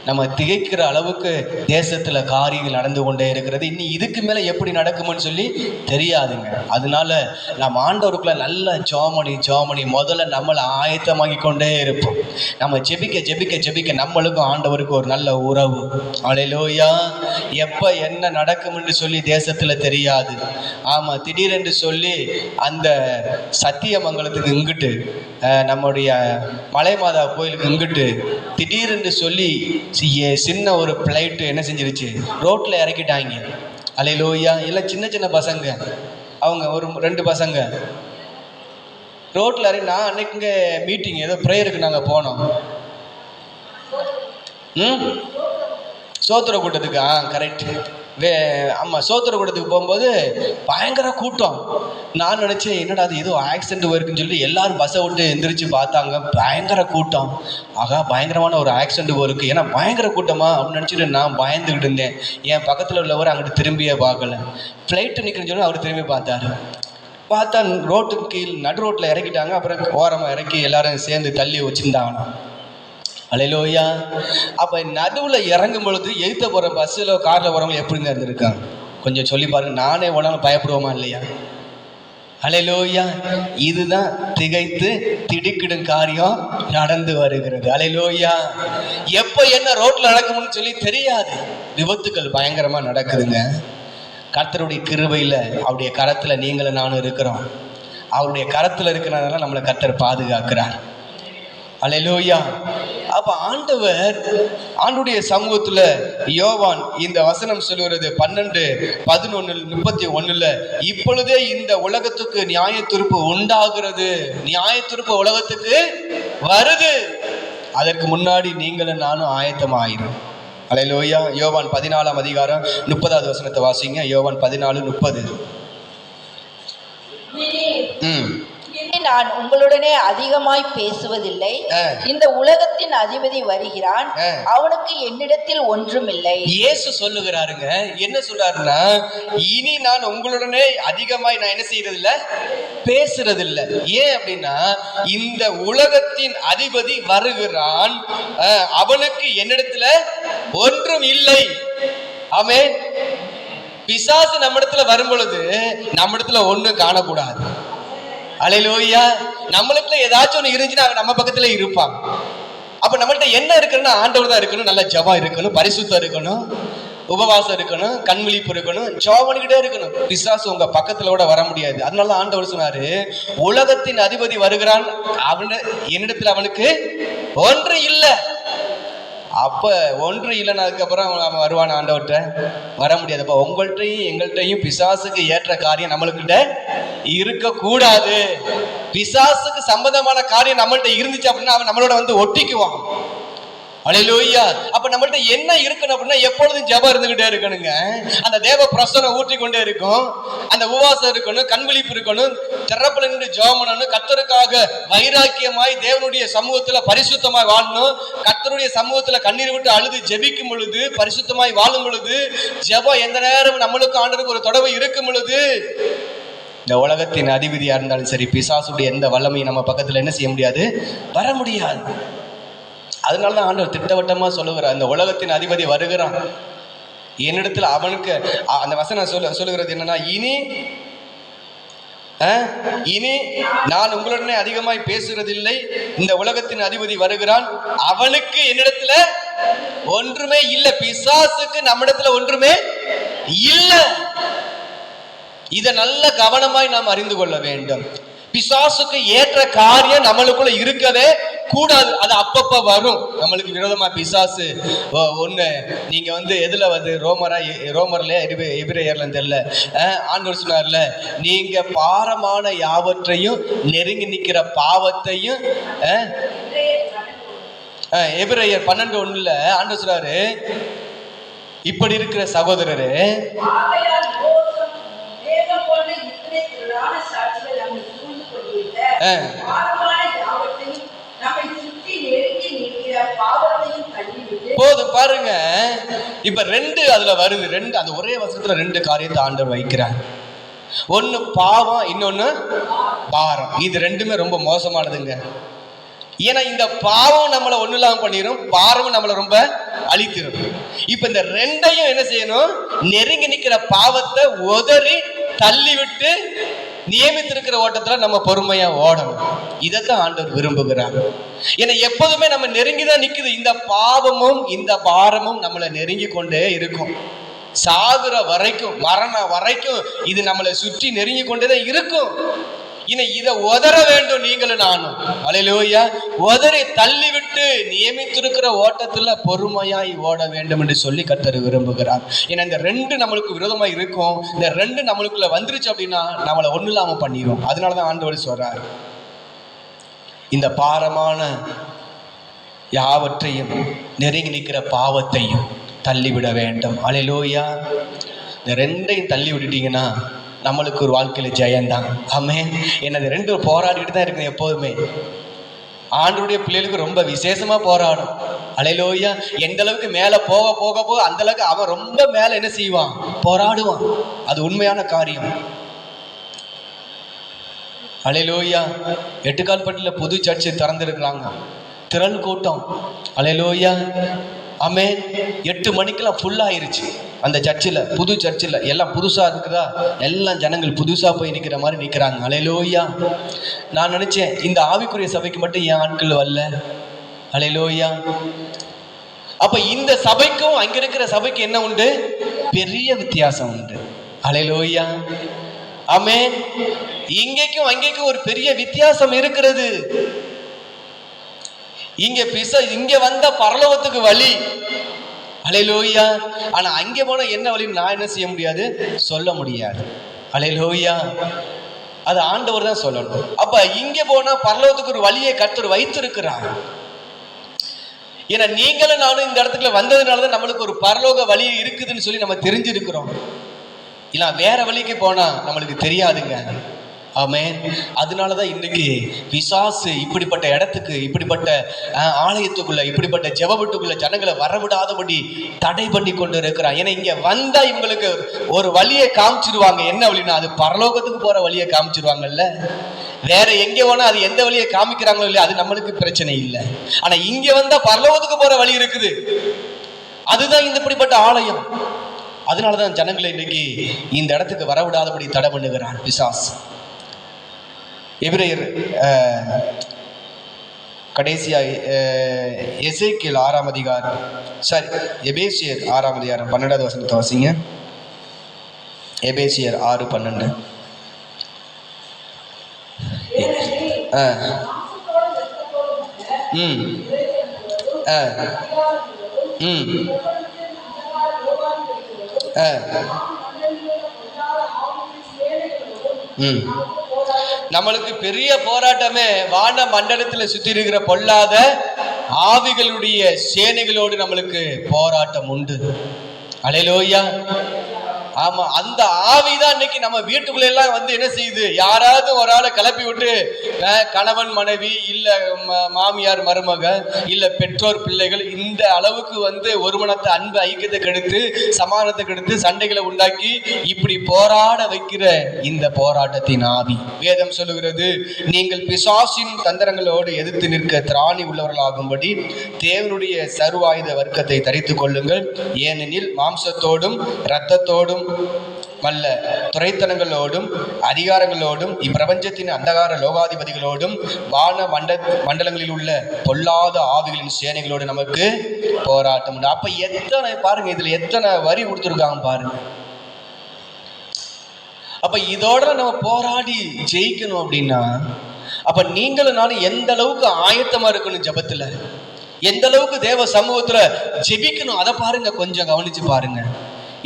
நம்ம திகைக்கிற அளவுக்கு தேசத்துல காரியங்கள் நடந்து கொண்டே இருக்கிறது. இன்னி இதுக்கு மேல எப்படி நடக்கும்னு சொல்லி தெரியாதுங்க. அதனால நம்ம ஆண்டவருக்குள்ள நல்ல ஜெபமணி முதல்ல நம்மளை ஆயத்தமாகி கொண்டே இருப்போம். நம்ம ஜெபிக்க நம்மளுக்கும் ஆண்டவருக்கும் ஒரு நல்ல உறவு. அல்லேலூயா. எப்ப என்ன நடக்கும்னு சொல்லி தேசத்துல தெரியாது. ஆமா, திடீரென்று சொல்லி அந்த சத்தியமங்கலத்துக்கு இங்கிட்டு, நம்முடைய மலைமாதா கோயிலுக்கு இங்கிட்டு திடீரென்று சொல்லி சின்ன ஒரு பிளைட்டு என்ன செஞ்சிருச்சு, ரோட்ல இறக்கிட்டாங்க. அல்லேலூயா. எல்லாம் சின்ன பசங்க, அவங்க ஒரு 2 பசங்க ரோட்ல இறங்கி. நான் அன்னைக்குங்க மீட்டிங் ஏதோ ப்ரேயருக்கு நாங்க போனோம். சோத்திர கூட்டத்துக்கு. கரெக்ட். ஆமாம், சோத்திர கூட்டத்துக்கு போகும்போது பயங்கர கூட்டம். நான் நினச்சேன், என்னடா அது ஏதோ ஆக்சிடென்ட் இருக்குன்னு சொல்லி எல்லாரும் பஸ்ஸை விட்டு எந்திரிச்சு பார்த்தாங்க. பயங்கர கூட்டம். ஆகா, பயங்கரமான ஒரு ஆக்சிடென்ட் இருக்குது. ஏன்னா பயங்கர கூட்டமா அப்படின்னு நினச்சிட்டு நான் பயந்துக்கிட்டு இருந்தேன். என் பக்கத்தில் உள்ளவர் அங்கிட்டு திரும்பியே பார்க்கல. ஃப்ளைட்டு நிற்கிறேன்னு சொல்லி அவர் திரும்பி பார்த்தாரு. பார்த்தா ரோட்டுக்கு கீழ் நடு ரோட்டில் இறக்கிட்டாங்க. அப்புறம் ஓரமாக இறக்கி எல்லாரும் சேர்ந்து தள்ளி வச்சுருந்தாங்கண்ணா. அல்லேலூயா. அப்போ நடுவில் இறங்கும் பொழுது எதிர்த்த போகிற பஸ்ஸில் காரில் போகிறவங்க எப்படிங்க இருந்திருக்காங்க? கொஞ்சம் சொல்லி பாருங்க. நானே உடனே பயப்படுவோமா இல்லையா? அல்லேலூயா. இதுதான் திகைத்து திடுக்கிடும் காரியம் நடந்து வருகிறது. அல்லேலூயா. எப்போ என்ன ரோட்டில் நடக்கும்னு சொல்லி தெரியாது. விபத்துக்கள் பயங்கரமாக நடக்குதுங்க. கர்த்தருடைய கிருபையில் அவருடைய கரத்தில் நீங்களும் நானும் இருக்கிறோம். அவருடைய கரத்தில் இருக்கிறனால நம்மளை கர்த்தர் பாதுகாக்கிறார். அல்லேலூயா. அப்ப ஆண்டுடைய சமூகத்துல யோவான் இந்த வசனம் சொல்லுகிறது 12:11-31, இப்பொழுதே இந்த உலகத்துக்கு நியாய தீர்ப்பு உண்டாகிறது, நியாய தீர்ப்பு உலகத்துக்கு வருது, அதற்கு முன்னாடி நீங்களும் நானும் ஆயத்தமாயிரும். அல்லேலூயா. யோவான் 14:30 வாசிங்க. யோவான் 14:30. நான் உங்களுடனே அதிகமாய் பேசுவதில்லை, இந்த உலகத்தின் அதிபதி வருகிறான், அவனுக்கு என்னிடத்தில் ஒன்றும் இல்லை. இயேசு சொல்லுகிறாருங்க. என்ன சொல்றாருன்னா, இனி நான் உங்களுடனே அதிகமாய் நான் என்ன செய்யறதில்ல, பேசுறதில்லை. ஏன் அப்படின்னா, இந்த உலகத்தின் அதிபதி வருகிறான், அவனுக்கு என்னிடத்துல ஒன்றும் இல்லை. ஆமென். பிசாசு நம்ம இடத்துல வரும் பொழுது நம்ம இடத்துல ஒன்றும் காணக்கூடாது. அல்லேலூயா. நம்மளுக்குள்ள ஏதாச்சும் ஒன்று இருந்துச்சுன்னா அவன் நம்ம பக்கத்துல இருப்பான். அப்ப நம்மள்ட்ட என்ன இருக்குன்னா, ஆண்டவர் தான் இருக்கணும், நல்ல ஜெபம் இருக்கணும், பரிசுத்தம் இருக்கணும், உபவாசம் இருக்கணும், கண் விழிப்பு இருக்கணும், ஜெபம் பண்ணிக்கிட்டே இருக்கணும். பிசாசு உங்க பக்கத்துல கூட வர முடியாது. அதனால ஆண்டவர் சொன்னாரு, உலகத்தின் அதிபதி வருகிறான், என்னிடத்துல அவனுக்கு ஒன்று இல்லை. அப்ப ஒன்று இல்லைன்னா அதுக்கப்புறம் அவன் வருவான் ஆண்டவர்கிட்ட? வர முடியாது. அப்ப உங்கள்கிட்டையும் எங்கள்கிட்டையும் பிசாசுக்கு ஏற்ற காரியம் நம்மளுக்கிட்ட இருக்கக்கூடாது. பிசாசுக்கு சம்பந்தமான காரியம் நம்மள்கிட்ட இருந்துச்சு அப்படின்னா அவன் நம்மளோட வந்து ஒட்டிக்குவான். அல்லேலூயா. அப்ப நம்மள்ட்ட என்ன இருக்கணும் அப்படின்னா, எப்பொழுதும் ஜெபம் இருந்துகிட்டே இருக்கணுங்க. அந்த தேவ பிரசன்னம் ஊற்றி கொண்டே இருக்கும். அந்த உபவாசம் இருக்கணும், கண் விழிப்பு இருக்கணும், திறப்புல நின்று ஜெபம் பண்ணணும், கர்த்தருக்காக வைராக்கியமாய் தேவனுடைய சமூகத்துல பரிசுத்தமாய் வாழணும். கர்த்தருடைய சமூகத்துல கண்ணீர் விட்டு அழுது ஜெபிக்கும் பொழுது, பரிசுத்தமாய் வாழும் பொழுது, ஜெபம் எந்த நேரம் நம்மளுக்கு ஆண்டவருக்கு ஒரு தொடர்பு இருக்கும் பொழுது, இந்த உலகத்தின் அதிபதியா இருந்தாலும் சரி, பிசாசுடைய எந்த வல்லமையும் நம்ம பக்கத்துல என்ன செய்ய முடியாது, வர முடியாது. அதனாலதான் ஆண்டவர் திட்டவட்டமா சொல்லுகிறார், இந்த உலகத்தின் அதிபதி வருகிறான், என்னிடத்துல அவனுக்கு அந்த வசனம் சொல்லுகிறது என்னன்னா, இனி நான் உங்களுடனே அதிகமாய் பேசுறதில்லை, இந்த உலகத்தின் அதிபதி வருகிறான், அவனுக்கு என்னிடத்துல ஒன்றுமே இல்லை. பிசாசுக்கு நம்மிடத்துல ஒன்றுமே இல்லை. இதை நல்ல கவனமாய் நாம் அறிந்து கொள்ள வேண்டும். பிசாசுக்கு ஏற்ற காரியம் நம்மளுக்குள்ள இருக்கவே கூடாது. அது அப்பப்ப வரும் நம்மளுக்கு விரோதமா. பிசாசு ஒண்ணு நீங்க வந்து எதுல வந்து ரோமர்ல எபிரேயர்ல தெரியல, ஆண்டவர் சொன்னார்ல, நீங்க பாரமான யாவற்றையும் நெருங்கி நிக்கிற பாவத்தையும், எபிரேயர் 12:1 ஆண்டவர் சொல்றாரு, இப்படி இருக்கிற சகோதரரே, போதும் பாருங்க. இப்ப ரெண்டு அதுல வருது, ரெண்டு அந்த ஒரே வசனத்துல ரெண்டு காரியத்தை ஆண்டவர் வைக்கிறார். ஒன்னு பாவம், இன்னொன்னு பாரம். இது ரெண்டுமே ரொம்ப மோசமானதுங்க. ஏன்னா இந்த பாவம் நம்மளை ஒண்ணு இல்லாம பண்ணிடும், பாரமும் நம்மளை ரொம்ப அழித்திடும். இப்ப இந்த ரெண்டையும் என்ன செய்யணும், நெருங்கி நிக்கிற பாவத்தை உதறி தள்ளி விட்டு நியமித்திருக்கிற ஓட்டத்துல நம்ம பொறுமையா ஓடணும். இதைத்தான் ஆண்டவர் விரும்புகிறார். ஏன்னா எப்போதுமே நம்ம நெருங்கிதான் நிக்குது. இந்த பாவமும் இந்த பாரமும் நம்மளை நெருங்கி கொண்டே இருக்கும். சாகுற வரைக்கும், மரணம் வரைக்கும் இது நம்மளை சுற்றி நெருங்கி கொண்டேதான் இருக்கும். இதை உதற வேண்டும் நீங்களும் நானும். அல்லேலூயா. உதறி தள்ளி விட்டு நியமித்திருக்கிற ஓட்டத்துல பொறுமையாய் ஓட வேண்டும் என்று சொல்லி கர்த்தர் விரும்புகிறார். ஏன்னா இந்த ரெண்டு நம்மளுக்கு விரோதமா இருக்கும். இந்த ரெண்டு நம்மளுக்குள்ள வந்துருச்சு அப்படின்னா நம்மளை ஒண்ணு இல்லாம பண்ணிடும். அதனாலதான் ஆண்டவர் சொல்றார், இந்த பாரமான யாவற்றையும் நெருங்கி நிற்கிற பாவத்தையும் தள்ளிவிட வேண்டும். அல்லேலூயா. இந்த ரெண்டையும் தள்ளி விட்டுட்டீங்கன்னா நம்மளுக்கு ஒரு வாழ்க்கையில ஜெயந்தான். ஆமென். என்னது ரெண்டும் போராடிட்டு தான் இருக்கு எப்போதுமே. ஆண்டவருடைய பிள்ளைகளுக்கு ரொம்ப விசேஷமா போராடும். அல்லேலூயா. எந்த அளவுக்கு மேல போக போக போக அந்த அளவுக்கு அவன் ரொம்ப மேல என்ன செய்வான், போராடுவான். அது உண்மையான காரியம். அல்லேலூயா. எட்டுக்கால்பட்டில் புது சர்ச்சு திறந்துருக்குறாங்க, திரள் கூட்டம். அல்லேலூயா, ஆமென். 8 மணிக்கெல்லாம் ஃபுல்லாகிருச்சு அந்த சர்ச்சில், புது சர்ச்சில். எல்லாம் புதுசாக இருக்குதா, எல்லாம் ஜனங்கள் புதுசாக போய் நிற்கிற மாதிரி நிற்கிறாங்க. அல்லேலூயா. நான் நினச்சேன் இந்த ஆவிக்குரிய சபைக்கு மட்டும் ஏன் ஆட்கள் வரல. அல்லேலூயா. அப்ப இந்த சபைக்கும் அங்க இருக்கிற சபைக்கு என்ன உண்டு? பெரிய வித்தியாசம் உண்டு. அல்லேலூயா, ஆமென். இங்கேக்கும் அங்கேக்கும் ஒரு பெரிய வித்தியாசம் இருக்கிறது. இங்க வந்த பரலோகத்துக்கு வழி. அல்லேலூயா. ஆனா அங்கே போனா என்ன வழின்னு நான் என்ன செய்ய முடியாது, சொல்ல முடியாது. அல்லேலூயா. அது ஆண்டவர் தான் சொல்லணும். அப்ப இங்க போனா பரலோகத்துக்கு ஒரு வழியை கர்த்தர் வைத்திருக்கிறார். ஏன்னா நீங்களும் நானும் இந்த இடத்துக்குள்ள வந்ததுனாலதான் நம்மளுக்கு ஒரு பரலோக வழி இருக்குதுன்னு சொல்லி நம்ம தெரிஞ்சிருக்கிறோம். இல்ல வேற வழிக்கு போனா நம்மளுக்கு தெரியாதுங்க. ஆமென். அதனாலதான் இன்னைக்கு பிசாசு இப்படிப்பட்ட இடத்துக்கு, இப்படிப்பட்ட ஆலயத்துக்குள்ள, இப்படிப்பட்ட ஜெபத்துக்குள்ள ஜனங்களை வரவிடாதபடி தடை பண்ணி கொண்டு இருக்கிறான். ஏன்னா இங்க வந்தா இவங்களுக்கு ஒரு வழியை காமிச்சிருவாங்க. என்ன வழின்னா அது பரலோகத்துக்கு போற வழியை காமிச்சிருவாங்கல்ல. வேற எங்க போனா அது எந்த வழியை காமிக்கிறாங்களோ இல்லையா, அது நம்மளுக்கு பிரச்சனை இல்லை. ஆனா இங்க வந்தா பரலோகத்துக்கு போற வழி இருக்குது. அதுதான் இந்த இப்படிப்பட்ட ஆலயம். அதனாலதான் ஜனங்களை இன்னைக்கு இந்த இடத்துக்கு வரவிடாதபடி தடை பண்ணுகிறான் பிசாசு. எபிரேயர் கடைசியா எசேக்கியேல் 6ஆம் அதிகாரம், சாரி எபேசியர் 6ஆம் அதிகாரம் 12வது வசனத்தை வாசிங்க. எபேசியர் 6:12. நம்மளுக்கு பெரிய போராட்டமே வான மண்டலத்தில் சுத்தி இருக்கிற பொல்லாத ஆவிகளுடைய சேனைகளோடு நம்மளுக்கு போராட்டம் உண்டு. அல்லேலூயா. ஆமா, அந்த ஆவிதான் இன்னைக்கு நம்ம வீட்டுக்குள்ள எல்லாம் வந்து என்ன செய்யுது, யாராவது ஒரு ஆளை கிளப்பி விட்டு கணவன் மனைவி, இல்ல மாமியார் மருமக, இல்ல பெற்றோர் பிள்ளைகள், இந்த அளவுக்கு வந்து ஒருமனத்தை அன்பு ஐக்கியத்தை கெடுத்து, சமாதானத்தை கெடுத்து, சண்டைகளை உண்டாக்கி இப்படி போராட வைக்கிற இந்த போராட்டத்தின் ஆவி. வேதம் சொல்லுகிறது, நீங்கள் பிசாசின் தந்திரங்களோடு எதிர்த்து நிற்க திராணி உள்ளவர்களாகும்படி தேவனுடைய சர்வாயுத வர்க்கத்தை தரித்துக் கொள்ளுங்கள். ஏனெனில் மாம்சத்தோடும் இரத்தத்தோடும் வல்ல துரைத்தனங்களோடும் அதிகாரங்களோடும் இப்பிரபஞ்சத்தின் அந்தகார லோகாதிபதிகளோடும் வான மண்டலங்களில் உள்ள பொல்லாத ஆவிகளின் சேனைகளோடு நமக்கு போராட்டம் உண்டு. அப்ப எத்தனை பாருங்க, இதுல எத்தனை வரி கொடுத்துருக்காங்க பாருங்க. அப்ப இதோட நம்ம போராடி ஜெயிக்கணும் அப்படின்னா, அப்ப நீங்களும் நானும் எந்த அளவுக்கு ஆயத்தமா இருக்கணும், ஜெபத்துல எந்த அளவுக்கு தேவ சமூகத்துல ஜெபிக்கணும், அதை பாருங்க, கொஞ்சம் கவனிச்சு பாருங்க.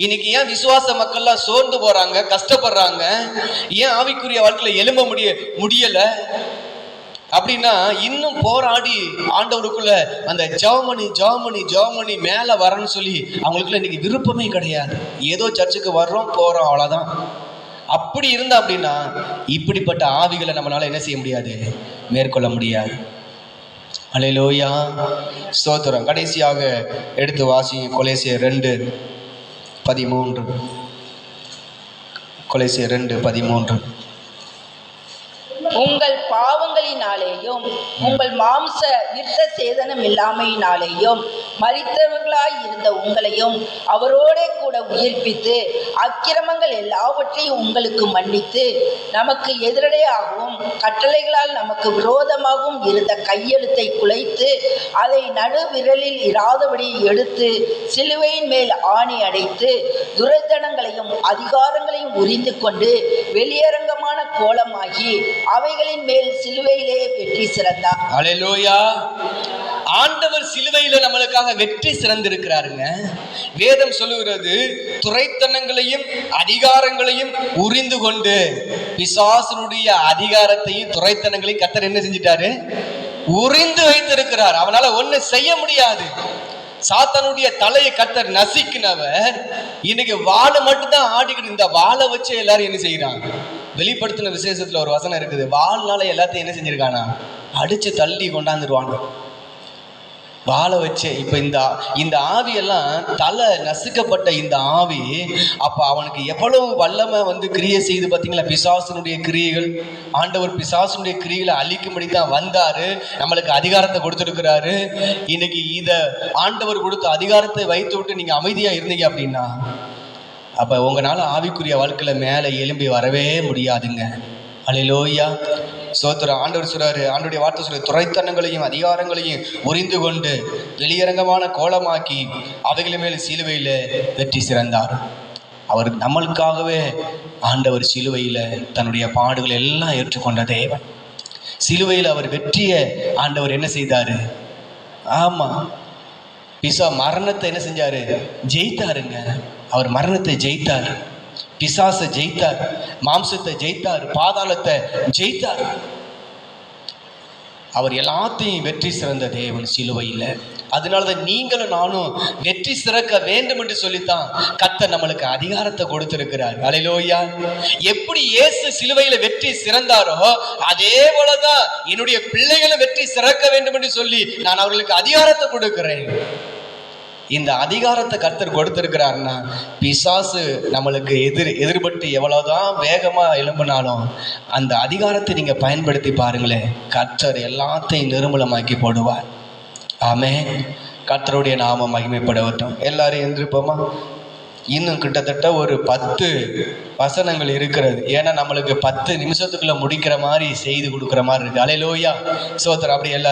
இன்னைக்கு ஏன் விசுவாச மக்கள்லாம் சோர்ந்து போறாங்க, கஷ்டப்படுறாங்க, ஏன் ஆவிக்குரிய வாழ்க்கையில எழும்ப முடியல அப்படின்னா, இன்னும் போராடி ஆண்டவருக்குள்ள அந்த ஜெபமணி மேல வரன்னு சொல்லி அவங்களுக்குள்ள இன்னைக்கு விருப்பமே கிடையாது. ஏதோ சர்ச்சுக்கு வர்றோம் போறோம், அவ்வளவுதான். அப்படி இருந்தா அப்படின்னா இப்படிப்பட்ட ஆவிகளை நம்மளால என்ன செய்ய முடியாது, மேற்கொள்ள முடியாது. அல்லேலூயா, ஸ்தோத்திரம். கடைசியாக எடுத்து வாசிங்க கொலோசியர் 2:13. கொலோசியர் 2:13. உங்கள் பாவங்களினாலேயும் உங்கள் மாம்ச விருத்த சேதனம் இல்லாமையினாலேயும் மரித்தவர்களாய் இருந்த உங்களையும் அவரோட கூட உயிர்ப்பித்து அக்கிரமங்கள் எல்லாவற்றையும் உங்களுக்கு மன்னித்து நமக்கு எதிரடையாகவும் கட்டளைகளால் நமக்கு விரோதமாகவும் இருந்த கையெழுத்தை குலைத்து அதை நடுவிரலில் இராதபடி எடுத்து சிலுவையின் மேல் ஆணி அடைத்து துரைத்தனங்களையும் அதிகாரங்களையும் உரிந்து கொண்டு வெளியரங்கமான கோலமாகி அவைகளின் மேல் சிலுவையிலே வெற்றி சிறந்தார். அல்லேலூயா. ஆண்டவர் சிலுவையில நம்மளுக்காக வெற்றி சிறந்திருக்கிறாருங்க. வேதம் சொல்லுகிறது, துரைத்தனங்களையும் அதிகாரங்களையும் உரிந்து கொண்டு, பிசாசனுடைய அதிகாரத்தையும் துரைத்தனங்களையும் கர்த்தர் என்ன செஞ்சிட்டாரு, உரிந்து வைத்திருக்கிறார். அவனால ஒண்ணு செய்ய முடியாது. சாத்தானுடைய தலையை கர்த்தர் நசுக்கினவர் இன்னைக்கு வாழை மட்டும்தான் ஆடிக்கிட்டு, இந்த வாழை வச்சு எல்லாரும் என்ன செய்யறாங்க, வெளிப்படுத்தின விசேஷத்துல ஒரு வசனம் இருக்குது, வாழ்நாள எல்லாத்தையும் என்ன செஞ்சிருக்கானா, அடிச்சு தள்ளி கொண்டாந்துருவாங்க. வாழ வச்சு இப்போ இந்த ஆவியெல்லாம் தலை நசுக்கப்பட்ட இந்த ஆவி அப்போ அவனுக்கு எவ்வளவு வல்லமை கிரியை செய்து பார்த்தீங்களா? பிசாசனுடைய கிரியைகள், ஆண்டவர் பிசாசனுடைய கிரியைகளை அழிக்கும்படி தான் வந்தாரு, நம்மளுக்கு அதிகாரத்தை கொடுத்துருக்கிறாரு. இன்னைக்கு இதை ஆண்டவர் கொடுத்த அதிகாரத்தை வைத்து விட்டு நீங்கள் அமைதியாக இருந்தீங்க அப்படின்னா அப்போ உங்களால் ஆவிக்குரிய வாழ்க்கையில் மேலே எழும்பி வரவே முடியாதுங்க. அல்லேலூயா, சோத்திரம். ஆண்டவர் சொல்றாரு, ஆண்டவருடைய வார்த்தை சொல்ற, துரைத்தனங்களையும் அதிகாரங்களையும் உரிந்து கொண்டு வெளியரங்கமான கோலமாக்கி அவைகளின் மேல் சிலுவையில் வெற்றி சிறந்தார். அவர் நம்மளுக்காகவே ஆண்டவர் சிலுவையில் தன்னுடைய பாடுகளை எல்லாம் ஏற்றுக்கொண்ட தேவன். சிலுவையில் அவர் வெற்றியை ஆண்டவர் என்ன செய்தாரு? ஆமாம், மரணத்தை என்ன செஞ்சாரு? ஜெயித்தாருங்க. அவர் மரணத்தை ஜெயித்தார், பிசாசை ஜெயித்தார், மாம்சத்தை ஜெயித்தார், பாதாளத்தை ஜெயித்தார். அவர் எல்லாத்தையும் வெற்றி சிறந்த தேவன் சிலுவையில். அதனாலதான் நீங்களும் நானும் வெற்றி சிறக்க வேண்டும் என்று சொல்லித்தான் கர்த்தர் நம்மளுக்கு அதிகாரத்தை கொடுத்திருக்கிறார். அல்லேலூயா. எப்படி இயேசு சிலுவையில வெற்றி சிறந்தாரோ அதே போலதான் என்னுடைய பிள்ளைகளும் வெற்றி சிறக்க வேண்டும் என்று சொல்லி நான் அவர்களுக்கு அதிகாரத்தை கொடுக்கிறேன். இந்த அதிகாரத்தை கர்த்தர் கொடுத்திருக்கிறாருன்னா பிசாசு நம்மளுக்கு எதிர்பட்டு எவ்வளவுதான் வேகமா எழும்பினாலும் அந்த அதிகாரத்தை நீங்க பயன்படுத்தி பாருங்களேன், கர்த்தர் எல்லாத்தையும் நிர்மூலமாக்கி போடுவார். ஆமென். கர்த்தருடைய நாமம் மகிமைப்படட்டும். எல்லாரும் எந்திருப்போமா? இன்னும் கிட்டத்தட்ட ஒரு 10 வசனங்கள் இருக்கிறது. ஏன்னா நம்மளுக்கு 10 நிமிஷத்துக்குள்ள முடிக்கிற மாதிரி செய்து கொடுக்குற மாதிரி இருக்கு. அல்லேலூயா, சோத்திரம். அப்படி எல்லாரும்